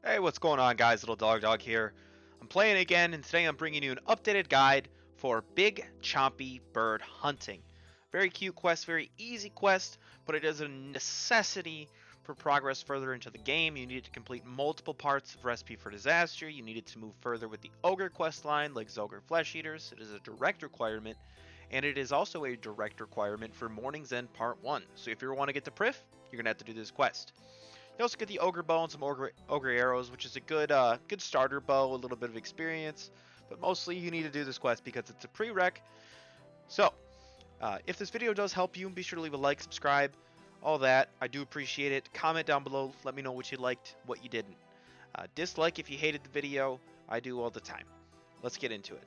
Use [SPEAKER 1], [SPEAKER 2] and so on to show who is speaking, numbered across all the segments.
[SPEAKER 1] Hey, what's going on, guys? Lildogdog here. I'm playing again, and today I'm bringing you an updated guide for big chompy bird hunting. Very cute quest, very easy quest, but it is a necessity for progress further into the game. You need to complete multiple parts of Recipe for Disaster. You needed to move further with the Ogre quest line, like Zogre Flesh Eaters. It is a direct requirement, and it is also a direct requirement for Mournings End Part 1. So if you want to get to Prif, you're going to have to do this quest. You also get the Ogre Bow and some Ogre Arrows, which is a good starter bow, a little bit of experience. But mostly you need to do this quest because it's a prereq. So, if this video does help you, be sure to leave a like, subscribe, all that. I do appreciate it. Comment down below. Let me know what you liked, what you didn't. Dislike if you hated the video. I do all the time. Let's get into it.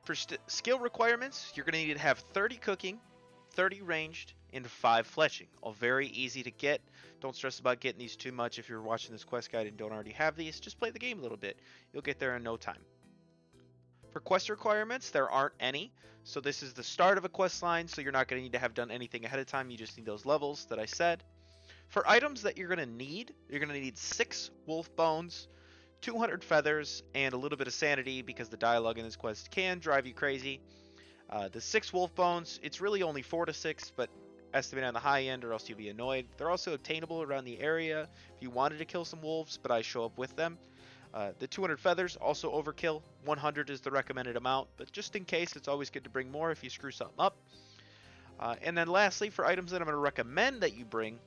[SPEAKER 1] For skill requirements, you're going to need to have 30 cooking, 30 ranged, and 5 fletching. All very easy to get. Don't stress about getting these too much if you're watching this quest guide and don't already have these. Just play the game a little bit. You'll get there in no time. For quest requirements, there aren't any. So this is the start of a quest line, so you're not going to need to have done anything ahead of time. You just need those levels that I said. For items that you're going to need, you're going to need 6 wolf bones, 200 feathers, and a little bit of sanity because the dialogue in this quest can drive you crazy. The 6 wolf bones, it's really only 4 to 6, but estimate on the high end or else you'll be annoyed. They're also obtainable around the area if you wanted to kill some wolves, but I show up with them. The 200 feathers, also overkill. 100 is the recommended amount, but just in case, it's always good to bring more if you screw something up. And then lastly, for items that I'm going to recommend that you bring,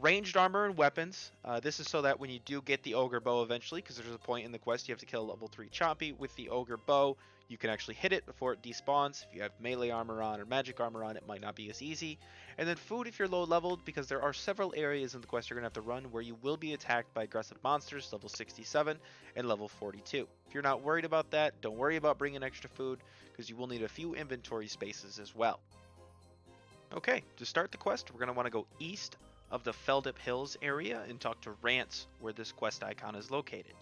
[SPEAKER 1] ranged armor and weapons. This is so that when you do get the ogre bow eventually, because there's a point in the quest you have to kill a level 3 chompy with the ogre bow, you can actually hit it before it despawns. If you have melee armor on or magic armor on, it might not be as easy. And then food if you're low leveled, because there are several areas in the quest you're going to have to run where you will be attacked by aggressive monsters, level 67 and level 42. If you're not worried about that, don't worry about bringing extra food, because you will need a few inventory spaces as well. Okay, to start the quest, we're going to want to go east of the Feldip Hills area and talk to Rantz, where this quest icon is located.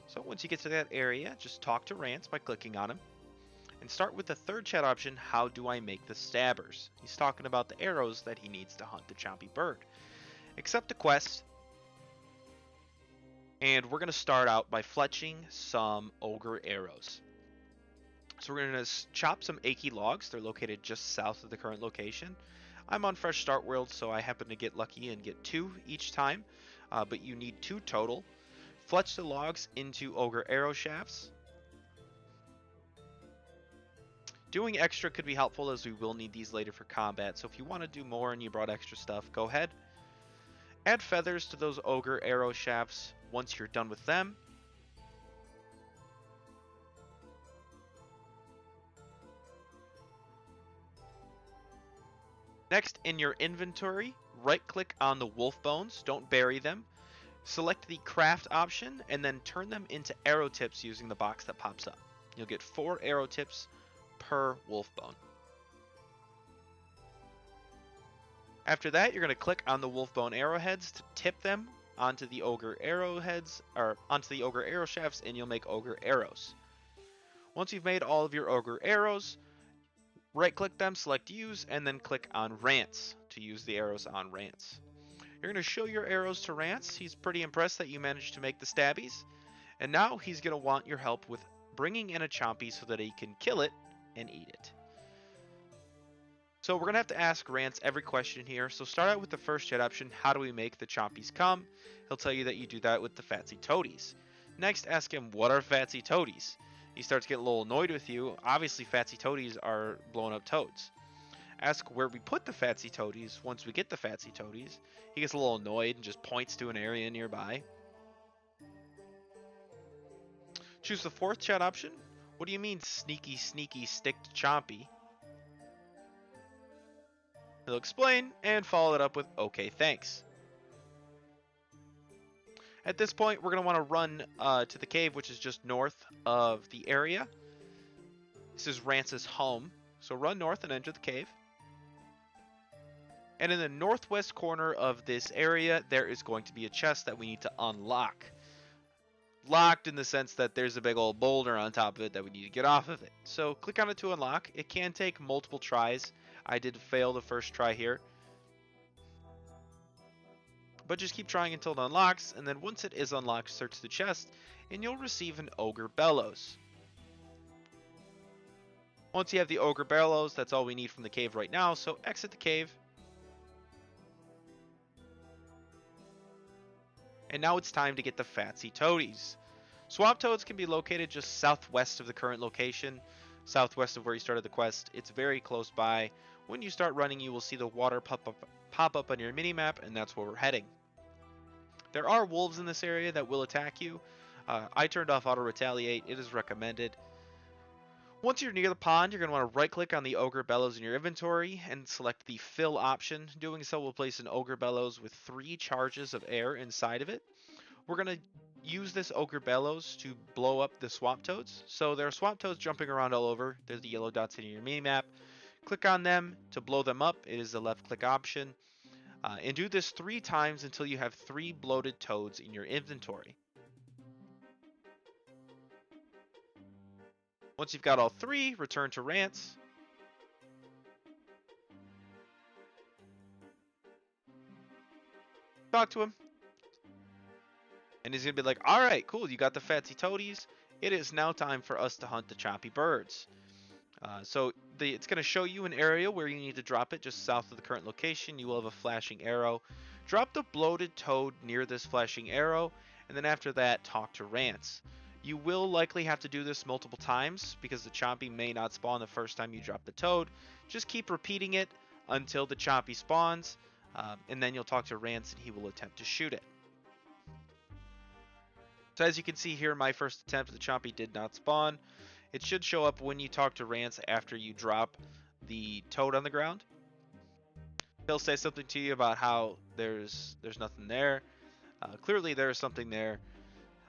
[SPEAKER 1] So once you get to that area, just talk to Rantz by clicking on him. And start with the third chat option, how do I make the stabbers? He's talking about the arrows that he needs to hunt the chompy bird. Accept the quest. And we're going to start out by fletching some ogre arrows. So we're going to chop some equa logs. They're located just south of the current location. I'm on Fresh Start World, so I happen to get lucky and get 2 each time, but you need 2 total. Fletch the logs into ogre arrow shafts. Doing extra could be helpful as we will need these later for combat, so if you want to do more and you brought extra stuff, go ahead. Add feathers to those ogre arrow shafts once you're done with them. Next, in your inventory, right-click on the wolf bones. Don't bury them. Select the craft option and then turn them into arrow tips using the box that pops up. You'll get 4 arrow tips per wolf bone. After that, you're going to click on the wolf bone arrowheads to tip them onto the ogre arrowheads or onto the ogre arrow shafts, and you'll make ogre arrows. Once you've made all of your ogre arrows, right-click them, select use, and then click on Rantz to use the arrows on Rantz. You're going to show your arrows to Rantz. He's pretty impressed that you managed to make the stabbies. And now he's going to want your help with bringing in a chompy so that he can kill it and eat it. So we're going to have to ask Rantz every question here. So start out with the first chat option, how do we make the chompies come? He'll tell you that you do that with the Fatsy Toadies. Next, ask him, what are Fatsy Toadies? He starts getting a little annoyed with you. Obviously, Fatsy Toadies are blown up toads. Ask where we put the Fatsy Toadies. Once we get the Fatsy Toadies, he gets a little annoyed and just points to an area nearby. Choose the fourth chat option. What do you mean sneaky, sneaky, stick to chompy? He'll explain and follow it up with okay, thanks. At this point, we're going to want to run to the cave, which is just north of the area. This is Rantz's home. So run north and enter the cave. And in the northwest corner of this area, there is going to be a chest that we need to unlock. Locked in the sense that there's a big old boulder on top of it that we need to get off of it. So click on it to unlock. It can take multiple tries. I did fail the first try here. But just keep trying until it unlocks, and then once it is unlocked, search the chest, and you'll receive an Ogre Bellows. Once you have the Ogre Bellows, that's all we need from the cave right now, so exit the cave. And now it's time to get the Fatsy Toadies. Swamp Toads can be located just southwest of the current location, southwest of where you started the quest. It's very close by. When you start running, you will see the water pop up on your minimap, and that's where we're heading. There are wolves in this area that will attack you. I turned off auto retaliate. It is recommended. Once you're near the pond, you're going to want to right click on the Ogre Bellows in your inventory and select the fill option. Doing so will place an Ogre Bellows with 3 charges of air inside of it. We're going to use this Ogre Bellows to blow up the Swamp Toads. So there are Swamp Toads jumping around all over. There's the yellow dots in your minimap. Click on them to blow them up. It is the left click option. And do this 3 times until you have 3 bloated toads in your inventory. Once you've got all 3, return to Rantz. Talk to him. And he's going to be like, alright, cool, you got the Fatsy Toadies. It is now time for us to hunt the Chompy Birds. It's going to show you an area where you need to drop it just south of the current location. You will have a flashing arrow. Drop the bloated toad near this flashing arrow, and then after that, talk to Rantz. You will likely have to do this multiple times because the Chompy may not spawn the first time you drop the toad. Just keep repeating it until the Chompy spawns, and then you'll talk to Rantz and he will attempt to shoot it. So as you can see here, my first attempt, the Chompy did not spawn. It should show up when you talk to Rantz after you drop the toad on the ground. He'll say something to you about how there's nothing there. Clearly there is something there.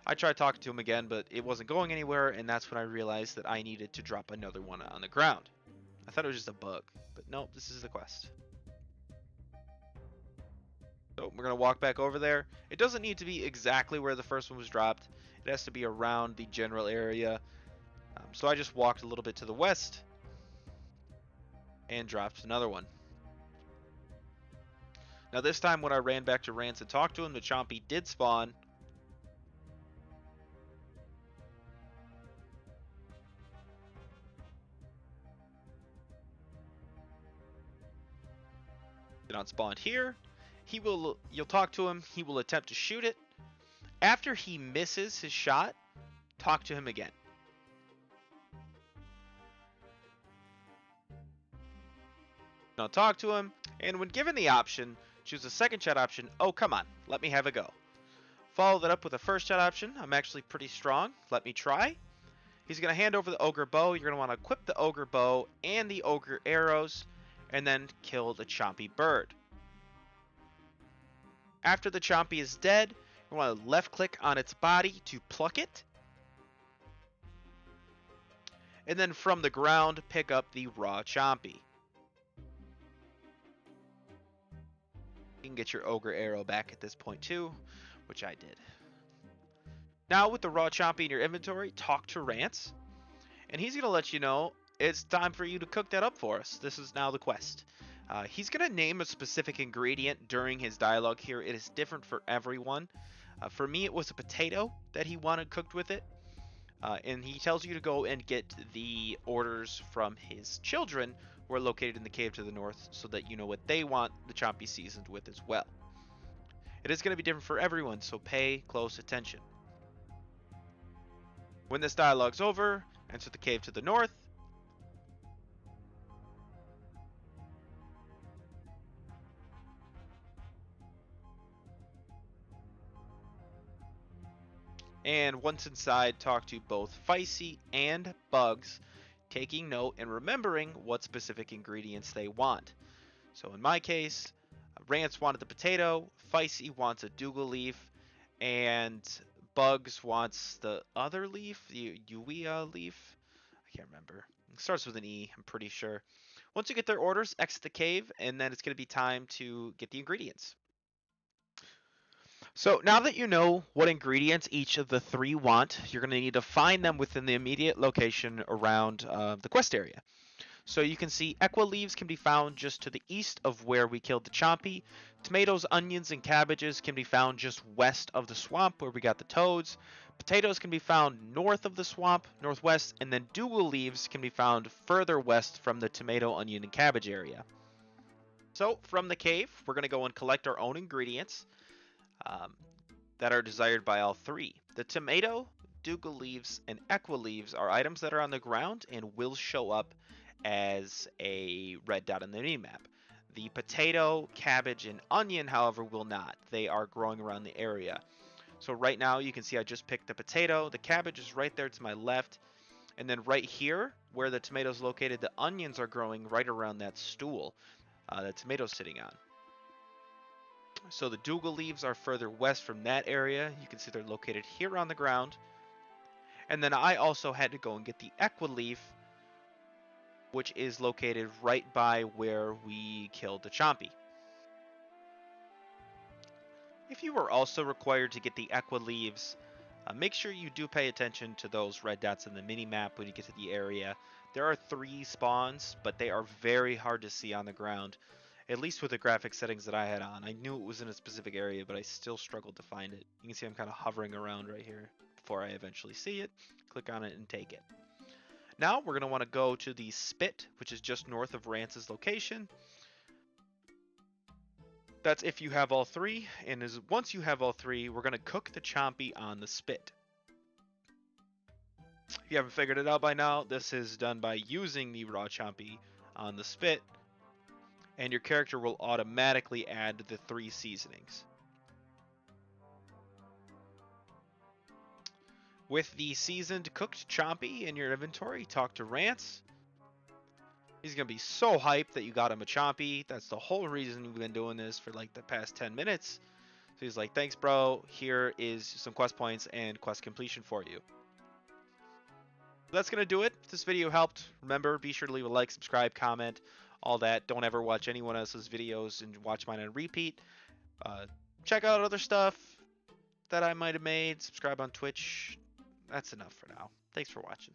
[SPEAKER 1] I tried talking to him again, but it wasn't going anywhere, and that's when I realized that I needed to drop another one on the ground. I thought it was just a bug, but nope, this is the quest. So we're going to walk back over there. It doesn't need to be exactly where the first one was dropped. It has to be around the general area. So I just walked a little bit to the west and dropped another one. Now this time when I ran back to Rantz and talked to him, the Chompy did spawn. Did not spawn here. You'll talk to him, he will attempt to shoot it. After he misses his shot, talk to him again. Now talk to him, and when given the option, choose the second shot option. Oh, come on, let me have a go. Follow that up with a first shot option. I'm actually pretty strong. Let me try. He's going to hand over the Ogre Bow. You're going to want to equip the Ogre Bow and the Ogre Arrows, and then kill the Chompy Bird. After the Chompy is dead, you want to left click on its body to pluck it. And then from the ground, pick up the raw Chompy. You can get your Ogre Arrow back at this point too, which I did. Now with the raw Chompy in your inventory, talk to Rantz. And he's going to let you know it's time for you to cook that up for us. This is now the quest. He's going to name a specific ingredient during his dialogue here. It is different for everyone. For me, it was a potato that he wanted cooked with it. And he tells you to go and get the orders from his children who are located in the cave to the north so that you know what they want the Chompy seasoned with as well. It is going to be different for everyone, so pay close attention. When this dialogue's over, enter the cave to the north. And once inside, talk to both Feisty and Bugs, taking note and remembering what specific ingredients they want. So in my case, Rantz wanted the potato, Feisty wants a doogal leaf, and Bugs wants the other leaf, the equa leaf. I can't remember. It starts with an E, I'm pretty sure. Once you get their orders, exit the cave, and then it's going to be time to get the ingredients. So now that you know what ingredients each of the 3 want, you're going to need to find them within the immediate location around the quest area. So you can see equa leaves can be found just to the east of where we killed the Chompy. Tomatoes, onions, and cabbages can be found just west of the swamp where we got the toads. Potatoes can be found north of the swamp, northwest, and then doogal leaves can be found further west from the tomato, onion, and cabbage area. So from the cave, we're going to go and collect our own ingredients that are desired by all three. The tomato, doogal leaves, and equa leaves are items that are on the ground and will show up as a red dot on the mini-map. The potato, cabbage, and onion, however, will not. They are growing around the area. So right now you can see I just picked the potato. The cabbage is right there to my left. And then right here, where the tomato is located, the onions are growing right around that stool that tomato's sitting on. So the doogal leaves are further west from that area. You can see they're located here on the ground. And then I also had to go and get the equa leaf, which is located right by where we killed the Chompy. If you are also required to get the equa leaves, make sure you do pay attention to those red dots in the mini-map when you get to the area. There are 3 spawns, but they are very hard to see on the ground, at least with the graphic settings that I had on. I knew it was in a specific area, but I still struggled to find it. You can see I'm kind of hovering around right here before I eventually see it. Click on it and take it. Now we're going to want to go to the spit, which is just north of Rantz's location. That's if you have all 3, and once you have all 3, we're going to cook the Chompy on the spit. If you haven't figured it out by now, this is done by using the raw Chompy on the spit, and your character will automatically add the 3 seasonings. With the seasoned cooked Chompy in your inventory, talk to Rantz. He's going to be so hyped that you got him a Chompy. That's the whole reason we've been doing this for like the past 10 minutes. So he's like, thanks, bro. Here is some quest points and quest completion for you. That's going to do it. If this video helped, remember, be sure to leave a like, subscribe, comment, all that. Don't ever watch anyone else's videos and watch mine on repeat. Check out other stuff that I might have made. Subscribe on Twitch. That's enough for now. Thanks for watching.